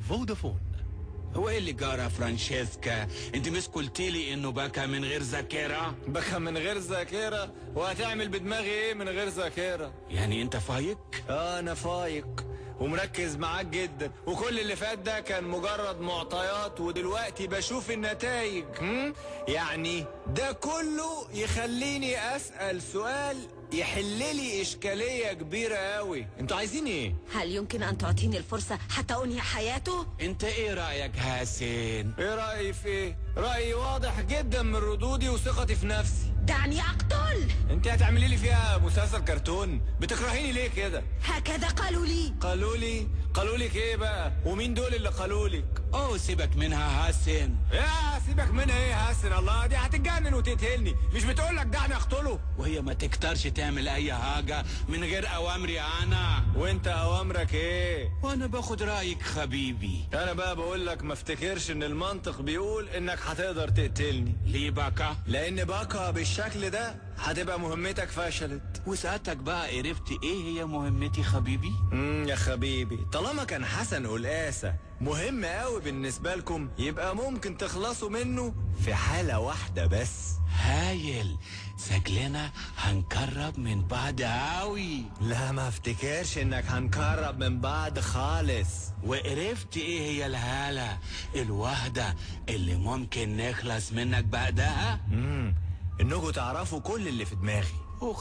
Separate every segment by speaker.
Speaker 1: فودافون.
Speaker 2: هو ايه اللي جرى فرانشيسكا؟ انت مش قلتيلي انه بكى من غير ذاكرة؟
Speaker 3: بكى من غير ذاكرة؟ وهتعمل بدماغي ايه من غير ذاكرة؟
Speaker 2: يعني انت فايق؟
Speaker 3: انا فايق ومركز معاك جدا، وكل اللي فات ده كان مجرد معطيات ودلوقتي بشوف النتائج. يعني ده كله يخليني اسأل سؤال يحللي اشكالية كبيرة قوي. انتوا عايزين ايه؟
Speaker 4: هل يمكن ان تعطيني الفرصة حتى انهي حياته؟
Speaker 2: انت ايه رأيك حسين؟
Speaker 3: ايه رأيي في ايه؟ رأيي واضح جدا من ردودي وثقتي في نفسي.
Speaker 4: دعني اقتل.
Speaker 3: انت هتعملي لي فيها مسلسل كرتون؟ بتكرهيني ليه كده؟
Speaker 4: هكذا قالوا لي.
Speaker 3: قالوا لك ايه بقى؟ ومين دول اللي قالوا لك؟
Speaker 2: اوه سيبك منها حسين.
Speaker 3: يا سيبك منها ايه يا حسن؟ الله دي هتتجنن وتقتلني. مش بتقولك دعني اقتله؟
Speaker 2: وهي ما تقدرش تعمل اي حاجة من غير اوامري انا.
Speaker 3: وانت اوامرك ايه؟
Speaker 2: وانا باخد رايك حبيبي.
Speaker 3: انا بقى بقول لك ما افتكرش ان المنطق بيقول انك هتقدر تقتلني.
Speaker 2: ليه بكى؟
Speaker 3: لان بكى بالشكل ده هتبقى مهمتك فشلت.
Speaker 2: وساعتك بقى عرفت ايه هي مهمتي حبيبي؟
Speaker 3: يا حبيبي، طالما كان حسن قلقاسة مهم قوي بالنسبة لكم يبقى ممكن تخلصوا منه في حالة واحدة بس.
Speaker 2: هايل. شكلنا هنقرب من بعض قوي.
Speaker 3: لا ما افتكرش انك هنقرب من بعض خالص.
Speaker 2: وعرفت ايه هي الحالة الواحدة اللي ممكن نخلص منك بعدها؟
Speaker 3: انكم تعرفوا كل اللي في دماغي.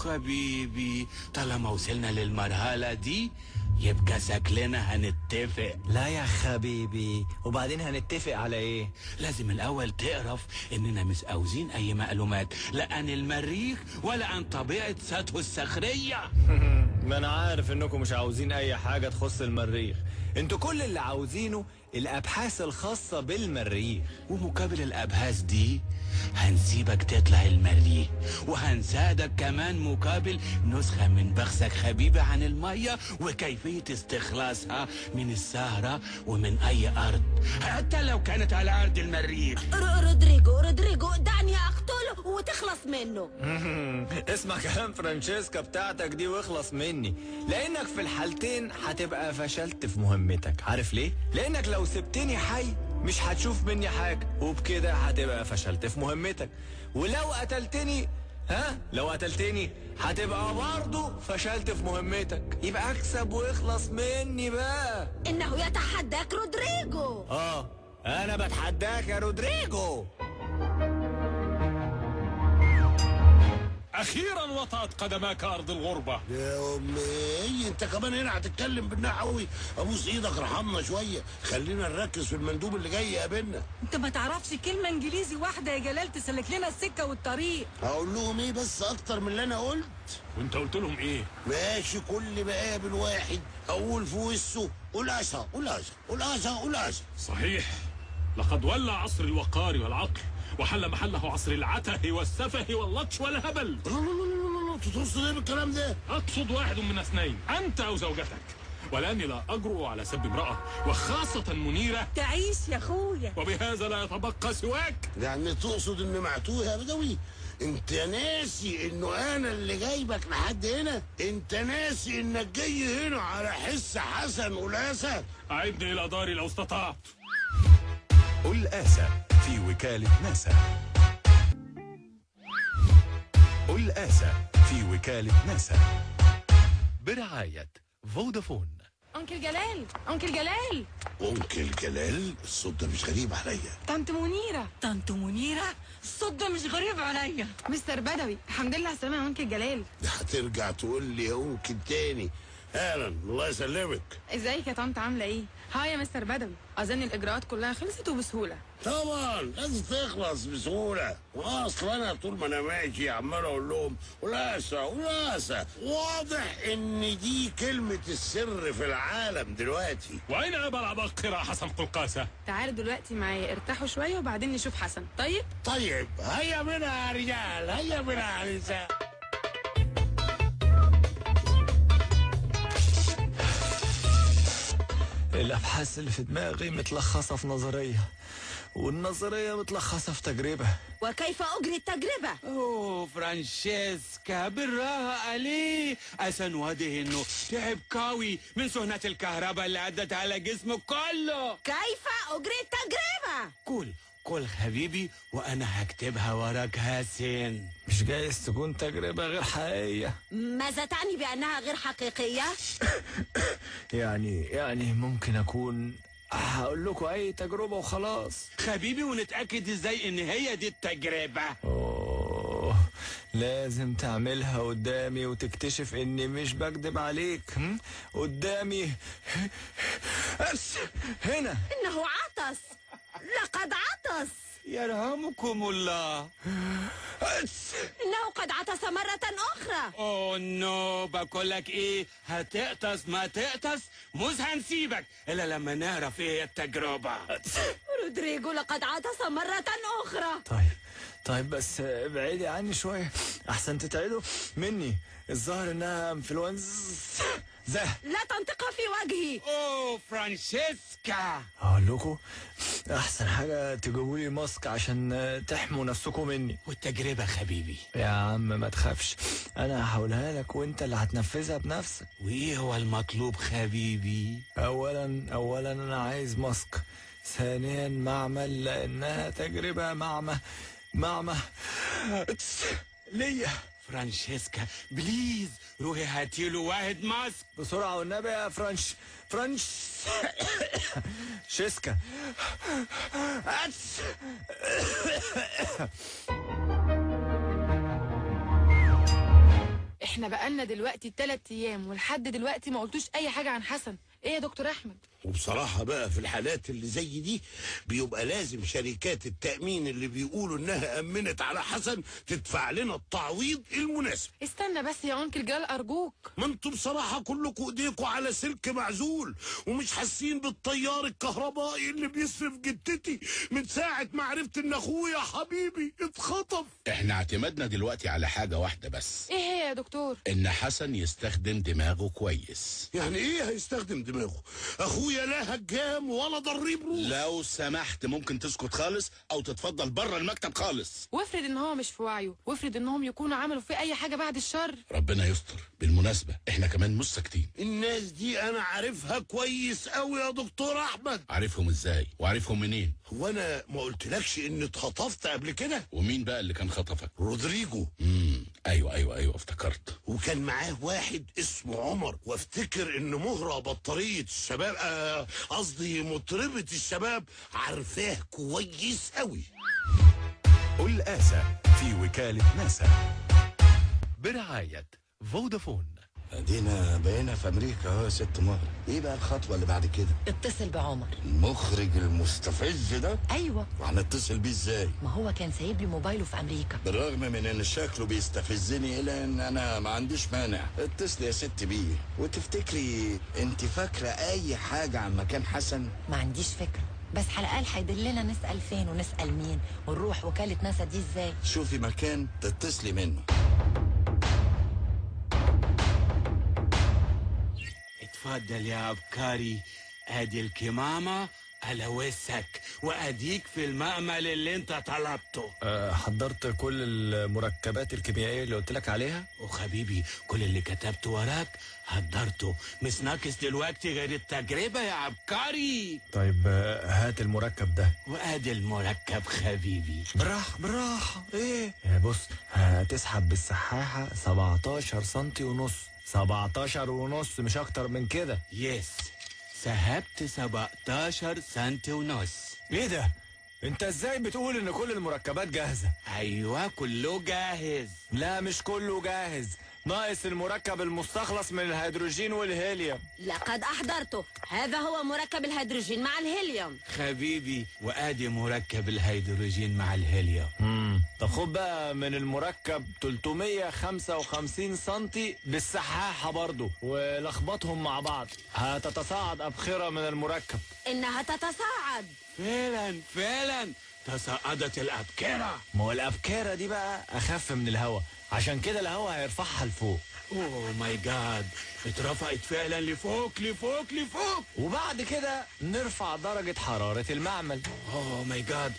Speaker 2: حبيبي، طالما وصلنا للمرحلة دي يبقى شكلنا هنتفق.
Speaker 3: لا يا حبيبي، وبعدين هنتفق على ايه؟
Speaker 2: لازم الاول تعرف اننا مش عاوزين اي معلومات لا عن المريخ ولا عن طبيعة سطحه الصخرية.
Speaker 3: ما انا عارف انكم مش عاوزين اي حاجة تخص المريخ. انتوا كل اللي عاوزينه الابحاث الخاصة بالمريخ.
Speaker 2: ومقابل الابحاث دي هنسيبك تطلع المريخ، وهنساعدك كمان مقابل نسخة من بخسك حبيبي عن المية وكيفية استخلاصها من السهرة ومن اي ارض حتى لو كانت على ارض المريخ.
Speaker 4: رودريجو دعني اقتله وتخلص منه.
Speaker 3: اسمع كلام فرانشيسكا بتاعتك دي واخلص مني، لانك في الحالتين هتبقى فشلت في مهمتك. عارف ليه؟ لانك لو سبتني حي مش هتشوف مني حاجة، وبكده هتبقى فشلت في مهمتك. ولو قتلتني لو قتلتني هتبقى برضه فشلت في مهمتك. يبقى اكسب واخلص مني بقى.
Speaker 4: انه يتحداك رودريجو.
Speaker 3: انا بتحداك يا رودريجو.
Speaker 5: اخيرا وطأت قدماك ارض الغربة.
Speaker 6: يا امي انت كمان هنا هتتكلم بالنحوي؟ ابوس ايدك ارحمنا شويه، خلينا نركز في المندوب اللي جاي يقابلنا.
Speaker 7: انت ما تعرفش كلمه انجليزي واحده يا جلال تسلك لنا السكه والطريق.
Speaker 6: هقول لهم ايه بس اكتر من اللي انا قلت؟
Speaker 5: وانت قلت لهم ايه؟
Speaker 6: ماشي، كل ما قابل واحد اقول في وشه قلاشة قلاشة قلاشة قلاشة.
Speaker 5: صحيح، لقد ولى عصر الوقار والعقل وحل محله عصر العته والسفه واللطش والهبل.
Speaker 6: لا تقصد ايه بالكلام ده؟
Speaker 5: اقصد واحد من اثنين، انت او زوجتك. ولاني لا اجرؤ على سب امرأة وخاصة منيرة.
Speaker 7: تعيش يا اخويا.
Speaker 5: وبهذا لا يتبقى سواك.
Speaker 6: يعني تقصد ان معتوه يا بدوي؟ انت ناسي انه انا اللي جايبك لحد هنا؟ انت ناسي انك جاي هنا على حس حسن قلاسة؟
Speaker 5: اعدني الى داري لو استطعت.
Speaker 1: قلقاسة في وكالة ناسا. قلقاسة في وكالة ناسا برعاية فودافون.
Speaker 7: انكل جلال، انكل جلال.
Speaker 6: انكل جلال؟ الصوت ده مش غريب عليا.
Speaker 7: طنط منيرة، الصوت ده مش غريب عليا. مستر بدوي، الحمد لله على السلامة يا انكل جلال.
Speaker 6: ده هترجع تقول لي يا انكل تاني؟ اهلا، الله يسلمك.
Speaker 8: ازيك يا طنط، عامله ايه؟ هاي يا مستر بدوي، اظن الاجراءات كلها خلصت وبسهوله.
Speaker 6: طبعا لازم تخلص بسهوله، واصل انا طول ما انا ماشي عمال اقول لهم قلاسه قلاسه. واضح ان دي كلمه السر في العالم دلوقتي.
Speaker 5: واين ابا العباقرة حسن قلقاسة؟
Speaker 8: تعالوا دلوقتي معايا، ارتاحوا شويه وبعدين نشوف حسن. طيب
Speaker 6: هيا بنا يا رجال، هيا بنا يا نساء.
Speaker 3: الابحاث اللي في دماغي متلخصه في نظريه، والنظريه متلخصه في تجربه.
Speaker 4: وكيف أجري التجربة؟
Speaker 2: اوه فرانشيسكا بالراحة عليه، عشان واضح انه تعب قوي من سهنة الكهرباء اللي عدت على جسمه كله.
Speaker 4: كيف أجري التجربة؟
Speaker 2: كل حبيبي وانا هكتبها وراك حسن.
Speaker 3: مش جايز تكون تجربه غير حقيقيه؟
Speaker 4: ماذا تعني بأنها غير حقيقية؟
Speaker 3: يعني ممكن اكون هقول لكم اي تجربه وخلاص.
Speaker 2: حبيبي ونتأكد ازاي ان هي دي التجربة؟
Speaker 3: اوه لازم تعملها قدامي وتكتشف اني مش بكدب عليك. قدامي هنا.
Speaker 4: إنه عطس، لقد عطس.
Speaker 2: يرحمكم الله.
Speaker 4: إنه قد عطس مرة أخرى.
Speaker 2: اوه نو، بقولك ايه، هتقطس ما تقطس مش هنسيبك الا لما نعرف ايه التجربة.
Speaker 4: رودريجو لقد عطس مرة أخرى.
Speaker 3: طيب بس ابعدي عني شوية أحسن تتعدوا مني. الظاهر إنها انفلونزا.
Speaker 4: لا تنطق في وجهي.
Speaker 2: اوه فرانشيسكا،
Speaker 3: أقول لكم أحسن حاجة تجيبوا لي ماسك عشان تحموا نفسكم مني.
Speaker 2: والتجربة حبيبي؟
Speaker 3: يا عم ما تخافش، أنا هحولها لك وأنت اللي هتنفذها بنفسك.
Speaker 2: وايه هو المطلوب حبيبي؟
Speaker 3: أولا أنا عايز ماسك. ثانيا معمل، لأنها تجربة معمى ليا.
Speaker 2: فرانشيسكا بليز روحي هاتيله واحد ماسك
Speaker 3: بسرعة والنبي يا فرانش شيسكا.
Speaker 8: احنا بقالنا دلوقتي 3 ايام ولحد دلوقتي ما قلتوش اي حاجة عن حسن. ايه يا دكتور احمد؟
Speaker 6: وبصراحة بقى في الحالات اللي زي دي بيبقى لازم شركات التأمين اللي بيقولوا انها أمنت على حسن تدفع لنا التعويض المناسب.
Speaker 8: استنى بس يا انكل جلال ارجوك.
Speaker 6: ما انتوا بصراحة كلكم ايديكم على سلك معزول ومش حاسين بالتيار الكهربائي اللي بيصرف جدتي من ساعة ما عرفت ان اخويا حبيبي اتخطف.
Speaker 9: احنا اعتمدنا دلوقتي على حاجة واحدة بس.
Speaker 8: ايه هي يا دكتور؟
Speaker 9: ان حسن يستخدم دماغه كويس.
Speaker 6: يعني ايه هيستخدم دماغه؟ اخويا لا هجام ولا ضريب روح.
Speaker 9: لو سمحت ممكن تسكت خالص او تتفضل بره المكتب خالص.
Speaker 8: وافرض ان هو مش في وعيه، وافرض انهم يكونوا عملوا فيه اي حاجة بعد الشر.
Speaker 9: ربنا يستر. بالمناسبة احنا كمان مش ساكتين.
Speaker 6: الناس دي انا عارفها كويس قوي يا دكتور احمد.
Speaker 9: عارفهم ازاي وعارفهم منين؟
Speaker 6: هو انا ما قلتلكش اني اتخطفت قبل كده؟
Speaker 9: ومين بقى اللي كان خطفك؟
Speaker 6: رودريجو.
Speaker 9: ايوه افتكرت.
Speaker 6: وكان معاه واحد اسمه عمر، وافتكر ان مهرة بطارية الشباب قصدي مطربة الشباب عارفاه كويس قوي.
Speaker 1: قل آسى في وكالة ناسا برعاية فودافون.
Speaker 10: ادينا بقينا في امريكا اهو يا ست مهر. ايه بقى الخطوه اللي بعد كده؟
Speaker 11: اتصل بعمر
Speaker 10: المخرج المستفز ده.
Speaker 11: ايوه.
Speaker 10: وهنتصل بيه ازاي؟
Speaker 11: ما هو كان سايب لي موبايله في امريكا.
Speaker 10: بالرغم من ان شكله بيستفزني الا ان انا ما عنديش مانع. اتصل يا ست بيه. وتفتكري انت فاكره اي حاجه عن مكان حسن؟
Speaker 11: ما عنديش فكره، بس على الاقل هيدلنا نسال فين ونسال مين ونروح وكاله ناسا دي ازاي.
Speaker 10: شوفي مكان تتصلي منه.
Speaker 2: اتفضل يا عبقري، ادي الكمامة على وسك واديك في المأمل اللي انت طلبته.
Speaker 3: حضرت كل المركبات الكيميائية اللي قلت لك عليها.
Speaker 2: وحبيبي كل اللي كتبته وراك حضرته، مش ناقص دلوقتي غير التجربة يا عبقري.
Speaker 3: طيب هات المركب ده.
Speaker 2: وادي المركب حبيبي.
Speaker 3: بالراحة ايه؟ بص هتسحب بالسحاحة 17 سنتي ونص. 17 ونص مش اكتر من كده.
Speaker 2: يس سحبت 17 سنتي ونص.
Speaker 3: ايه ده؟ انت ازاي بتقول ان كل المركبات جاهزة؟
Speaker 2: ايوه كله جاهز.
Speaker 3: لا مش كله جاهز، ناقص المركب المستخلص من الهيدروجين والهيليوم.
Speaker 4: لقد أحضرته، هذا هو مركب الهيدروجين مع الهيليوم.
Speaker 2: حبيبي وادي مركب الهيدروجين مع الهيليوم.
Speaker 3: طب خد بقى من المركب 355 سنتي بالسحاحة برضو ولخبطهم مع بعض، هتتصاعد أبخرة من المركب.
Speaker 4: إنها تتصاعد.
Speaker 2: فعلا تصاعدت الأبكرة.
Speaker 3: ما هو الأبكرة دي بقى أخف من الهواء عشان كده الهواء هيرفعها لفوق.
Speaker 2: اوه ماي جاد، اترفعت فعلا لفوق لفوق لفوق.
Speaker 3: وبعد كده نرفع درجة حرارة المعمل.
Speaker 2: اوه ماي جاد،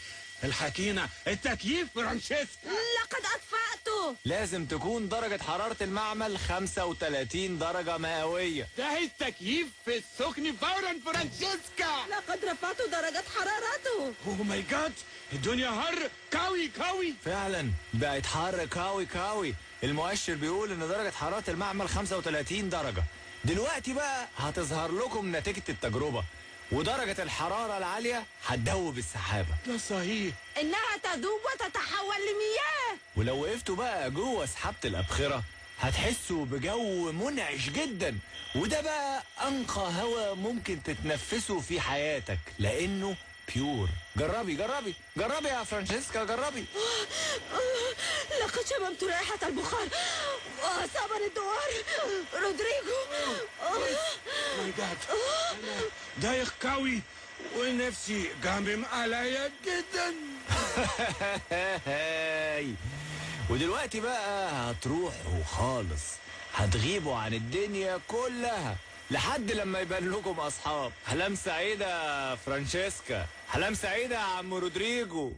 Speaker 2: الحكينا التكييف فرانشيسكا.
Speaker 4: لقد أطفأته.
Speaker 3: لازم تكون درجة حرارة المعمل 35 درجة مئوية.
Speaker 2: ده التكييف في السخن فورا فرانشيسكا.
Speaker 4: لقد رفعت درجة حرارته.
Speaker 2: اوه ماي جاد، الدنيا حر كاوي كاوي.
Speaker 3: فعلا بقت حر كاوي كاوي. المؤشر بيقول ان درجة حرارة المعمل 35 درجة. دلوقتي بقى هتظهر لكم نتيجة التجربة، ودرجة الحرارة العالية هتدوب السحابة.
Speaker 2: ده صحيح.
Speaker 4: إنها تذوب وتتحول لمياه.
Speaker 3: ولو وقفتوا بقى جوه سحابة الأبخرة هتحسوا بجو منعش جدا، وده بقى أنقى هواء ممكن تتنفسه في حياتك لأنه بيور. جربي جربي جربي يا فرانشيسكا، جربي.
Speaker 4: لقد شممت رائحة البخار وأصابني الدوار. رودريجو.
Speaker 2: ماي جاد، أنا دايخ كاوي ونفسي جامم عليا جدا.
Speaker 3: ودلوقتي بقى هتروحوا خالص، هتغيبوا عن الدنيا كلها لحد لما يبان لكم أصحاب. أحلام سعيدة يا فرانشيسكا، أحلام سعيدة يا عم رودريجو.